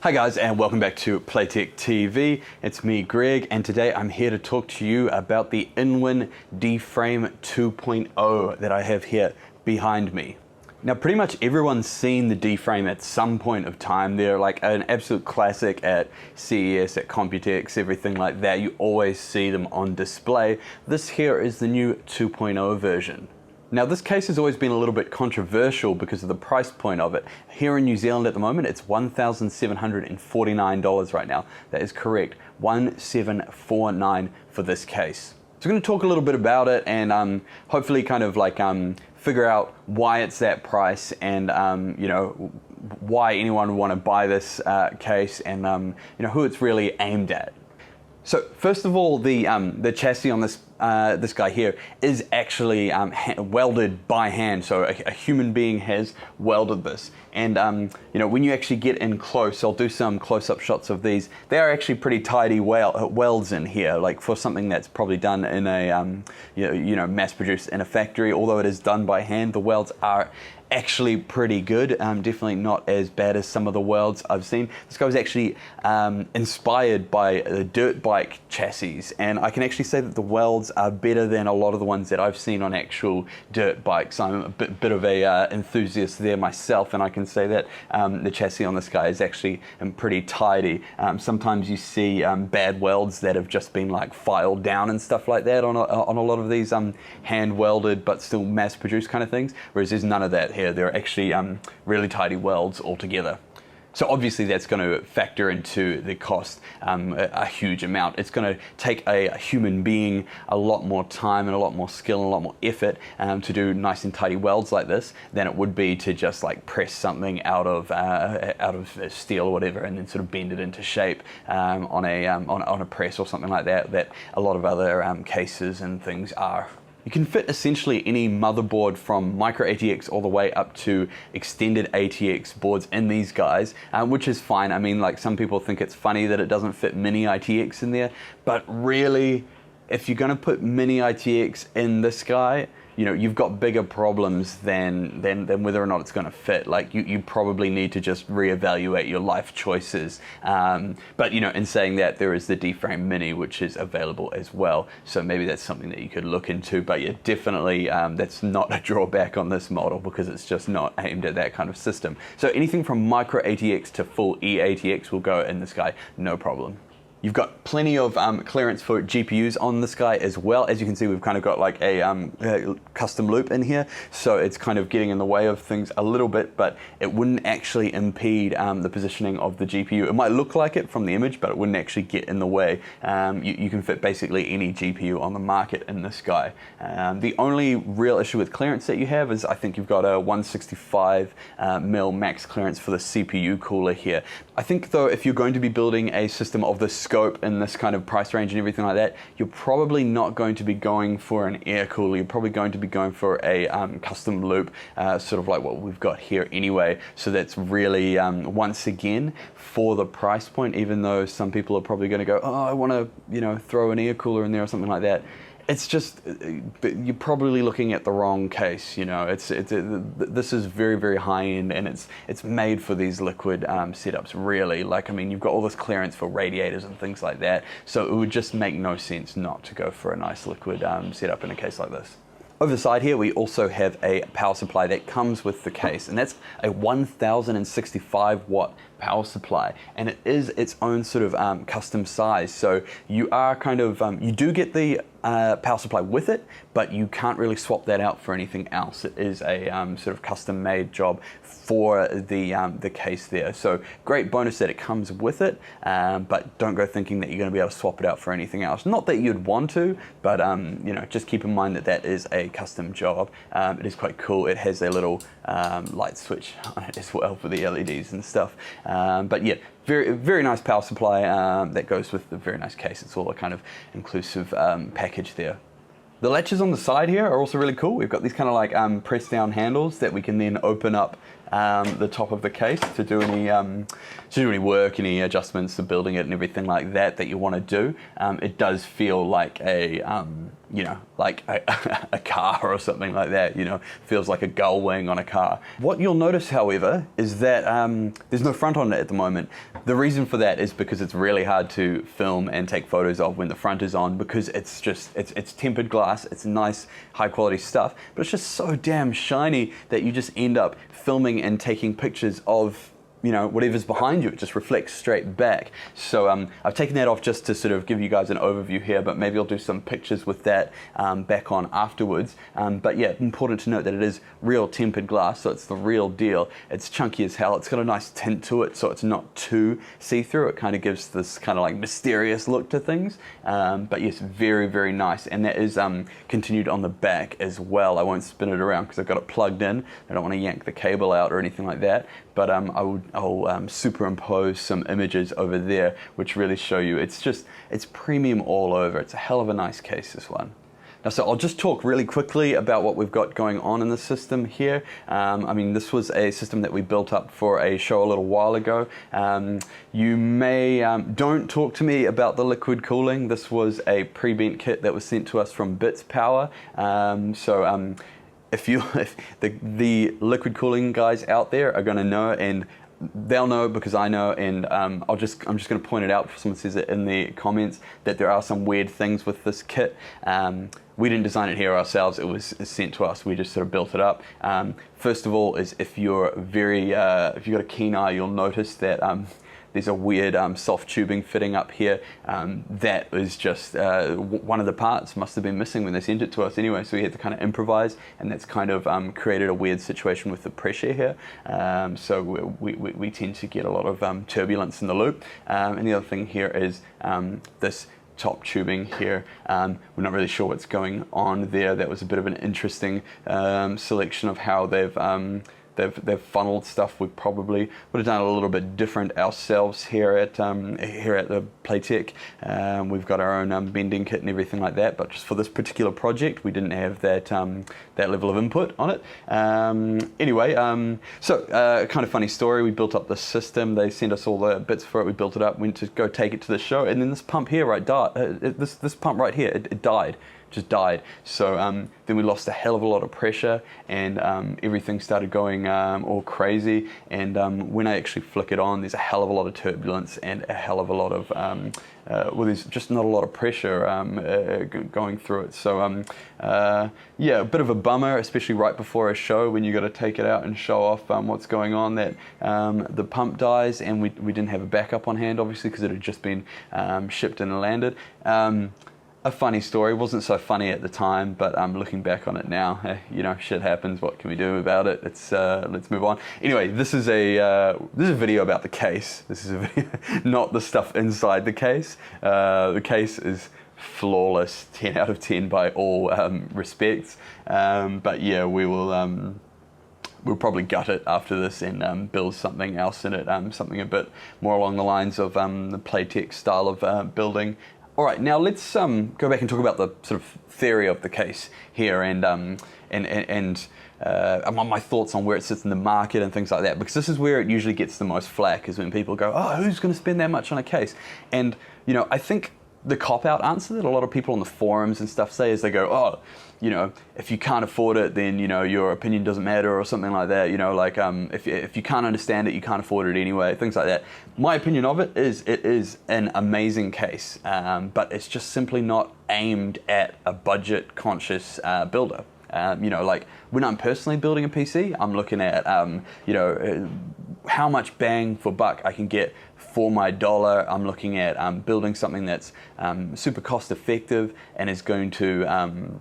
Hi guys, and welcome back to Playtech TV. It's me, Greg, and today I'm here to talk to you about the Inwin D-Frame 2.0 that I have here behind me. Now, pretty much everyone's seen the D-Frame at some point of time. They're like an absolute classic at CES, at Computex, everything like that. You always see them on display. This here is the new 2.0 version. Now, this case has always been a little bit controversial because of the price point of it. Here in New Zealand at the moment, it's $1,749 right now. That is correct, $1,749 for this case. So I'm going to talk a little bit about it and hopefully kind of like figure out why it's that price and you know, why anyone would want to buy this case and you know, who it's really aimed at. So first of all, the chassis on this this guy here is actually welded by hand. So a human being has welded this. And you know, when you actually get in close, I'll do some close-up shots of these. They are actually pretty tidy welds in here, like for something that's probably done in a you know, mass-produced in a factory. Although it is done by hand, the welds are actually pretty good. Definitely not as bad as some of the welds I've seen. This guy was actually inspired by the dirt bike chassis, and I can actually say that the welds are better than a lot of the ones that I've seen on actual dirt bikes. I'm a bit of a enthusiast there myself, and I can say that the chassis on this guy is actually pretty tidy. Sometimes you see bad welds that have just been like filed down and stuff like that on a lot of these hand welded but still mass produced kind of things, whereas there's none of that here. They're actually really tidy welds altogether. So obviously that's going to factor into the cost a huge amount. It's going to take a human being a lot more time and a lot more skill and a lot more effort to do nice and tidy welds like this than it would be to just like press something out of steel or whatever and then sort of bend it into shape on a press or something like that a lot of other cases and things are. You can fit essentially any motherboard from micro ATX all the way up to extended ATX boards in these guys, which is fine. I mean, like, some people think it's funny that it doesn't fit mini ITX in there, but really, if you're gonna put mini ITX in this guy, you know, you've got bigger problems than whether or not it's going to fit. Like, you probably need to just reevaluate your life choices. But you know, in saying that, there is the D-Frame Mini, which is available as well. So maybe that's something that you could look into. But yeah, definitely that's not a drawback on this model because it's just not aimed at that kind of system. So anything from micro ATX to full eATX will go in this guy, no problem. You've got plenty of clearance for GPUs on this guy as well. As you can see, we've kind of got like a custom loop in here, so it's kind of getting in the way of things a little bit, but it wouldn't actually impede the positioning of the GPU. It might look like it from the image, but it wouldn't actually get in the way. You can fit basically any GPU on the market in this guy. The only real issue with clearance that you have is I think you've got a 165 mil max clearance for the CPU cooler here. I think though, if you're going to be building a system of this scope in this kind of price range and everything like that, you're probably not going to be going for an air cooler. You're probably going to be going for a custom loop, sort of like what we've got here anyway. So that's really, once again, for the price point, even though some people are probably going to go, oh, I want to, you know, throw an air cooler in there or something like that. It's just, you're probably looking at the wrong case, you know. This is very, very high end, and it's made for these liquid setups, really. Like, I mean, you've got all this clearance for radiators and things like that, so it would just make no sense not to go for a nice liquid setup in a case like this. Over the side here, we also have a power supply that comes with the case, and that's a 1065 watt power supply, and it is its own sort of custom size. So you are kind of, you do get the power supply with it, but you can't really swap that out for anything else. It is a sort of custom made job for the case there. So great bonus that it comes with it, but don't go thinking that you're going to be able to swap it out for anything else. Not that you'd want to, but you know, just keep in mind that that is a custom job. It is quite cool. It has a little light switch on it as well for the LEDs and stuff. But yeah, very, very nice power supply that goes with the very nice case. It's all a kind of inclusive package there. The latches on the side here are also really cool. We've got these kind of like press down handles that we can then open up the top of the case to do any work, any adjustments to building it and everything like that you want to do. It does feel like a like a car or something like that. Feels like a gull wing on a car. What you'll notice, however, is that there's no front on it at the moment. The reason for that is because it's really hard to film and take photos of when the front is on, because it's tempered glass, it's nice high quality stuff, but it's just so damn shiny that you just end up filming and taking pictures of whatever's behind you. It just reflects straight back. So I've taken that off just to sort of give you guys an overview here, but maybe I'll do some pictures with that back on afterwards. But yeah, important to note that it is real tempered glass, so it's the real deal. It's chunky as hell. It's got a nice tint to it, so it's not too see-through. It kind of gives this kind of like mysterious look to things. But yes, very, very nice. And that is continued on the back as well. I won't spin it around because I've got it plugged in. I don't want to yank the cable out or anything like that. But I'll superimpose some images over there, which really show you it's premium all over. It's a hell of a nice case, this one. Now, so I'll just talk really quickly about what we've got going on in the system here. I mean, this was a system that we built up for a show a little while ago. You may, don't talk to me about the liquid cooling. This was a pre-bent kit that was sent to us from Bits Power. If the liquid cooling guys out there are going to know, and they'll know because I know, and I'm just going to point it out if someone says it in the comments, that there are some weird things with this kit. We didn't design it here ourselves. It was sent to us. We just sort of built it up. First of all, is if you've got a keen eye, you'll notice that there's a weird soft tubing fitting up here. That was just one of the parts must have been missing when they sent it to us anyway, so we had to kind of improvise, and that's kind of created a weird situation with the pressure here. So we tend to get a lot of turbulence in the loop. And the other thing here is this top tubing here. We're not really sure what's going on there. That was a bit of an interesting selection of how they've funneled stuff. We probably would have done it a little bit different ourselves here at the Playtech. We've got our own bending kit and everything like that, but just for this particular project, we didn't have that level of input on it. Anyway, so kind of funny story. We built up this system. They sent us all the bits for it. We built it up. Went to go take it to the show, and then this pump here, this pump right here, it died. Just died. So then we lost a hell of a lot of pressure, and everything started going all crazy. And when I actually flick it on, there's a hell of a lot of turbulence and a hell of a lot of there's just not a lot of pressure going through it. So yeah, a bit of a bummer, especially right before a show when you got to take it out and show off what's going on, that the pump dies, and we didn't have a backup on hand, obviously, because it had just been shipped and landed. A funny story. Wasn't so funny at the time, but looking back on it now, shit happens. What can we do about it? Let's move on. Anyway, this is a video about the case. This is a video, not the stuff inside the case. The case is flawless, 10 out of 10 by all respects. But yeah, we'll probably gut it after this and build something else in it, something a bit more along the lines of the Playtech style of building. All right, now let's go back and talk about the sort of theory of the case here, and my thoughts on where it sits in the market and things like that, because this is where it usually gets the most flack, is when people go, oh, who's going to spend that much on a case? And I think the cop-out answer that a lot of people on the forums and stuff say is they go, oh, if you can't afford it, then your opinion doesn't matter, or something like that. If you can't understand it, you can't afford it anyway. Things like that. My opinion of it is an amazing case, but it's just simply not aimed at a budget-conscious builder. When I'm personally building a PC, I'm looking at how much bang for buck I can get for my dollar. I'm looking at building something that's super cost effective and is going to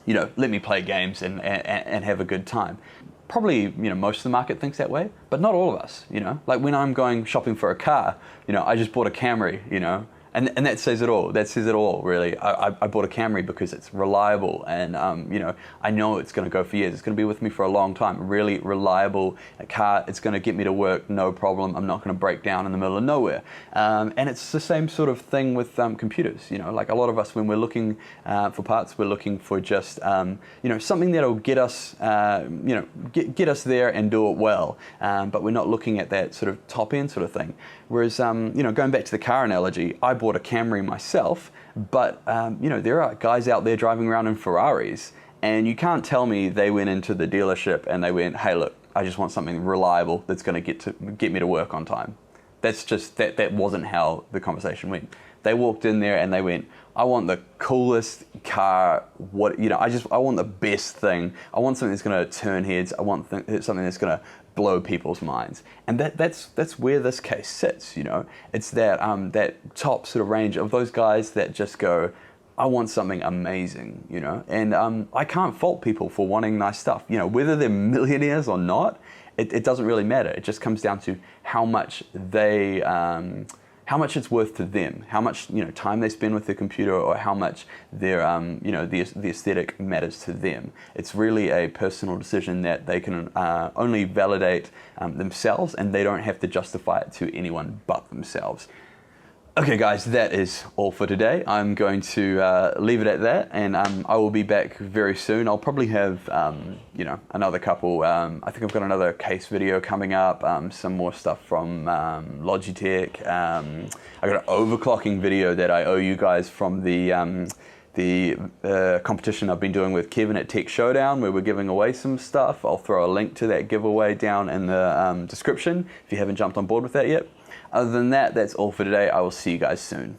let me play games and have a good time. Probably, most of the market thinks that way, but not all of us, Like when I'm going shopping for a car, I just bought a Camry, And that says it all. That says it all, really. I bought a Camry because it's reliable, and I know it's going to go for years. It's going to be with me for a long time. Really reliable car. It's going to get me to work, no problem. I'm not going to break down in the middle of nowhere. And it's the same sort of thing with computers. Like a lot of us, when we're looking for parts, we're looking for just something that'll get us get us there and do it well. But we're not looking at that sort of top end sort of thing. Whereas going back to the car analogy, I bought a Camry myself, but there are guys out there driving around in Ferraris, and you can't tell me they went into the dealership and they went, hey, look, I just want something reliable that's going to get me to work on time. That's just that wasn't how the conversation went. They walked in there and they went, I want the coolest car. I want the best thing. I want something that's going to turn heads. I want something that's going to blow people's minds. And that's where this case sits. It's that top sort of range of those guys that just go, I want something amazing. And I can't fault people for wanting nice stuff. Whether they're millionaires or not, it doesn't really matter. It just comes down to how much how much it's worth to them, how much time they spend with their computer, or how much their the aesthetic matters to them. It's really a personal decision that they can only validate themselves, and they don't have to justify it to anyone but themselves. Okay, guys, that is all for today. I'm going to leave it at that, and I will be back very soon. I'll probably have, another couple. I think I've got another case video coming up, some more stuff from Logitech. I got an overclocking video that I owe you guys from the competition I've been doing with Kevin at Tech Showdown, where we're giving away some stuff. I'll throw a link to that giveaway down in the description if you haven't jumped on board with that yet. Other than that, that's all for today. I will see you guys soon.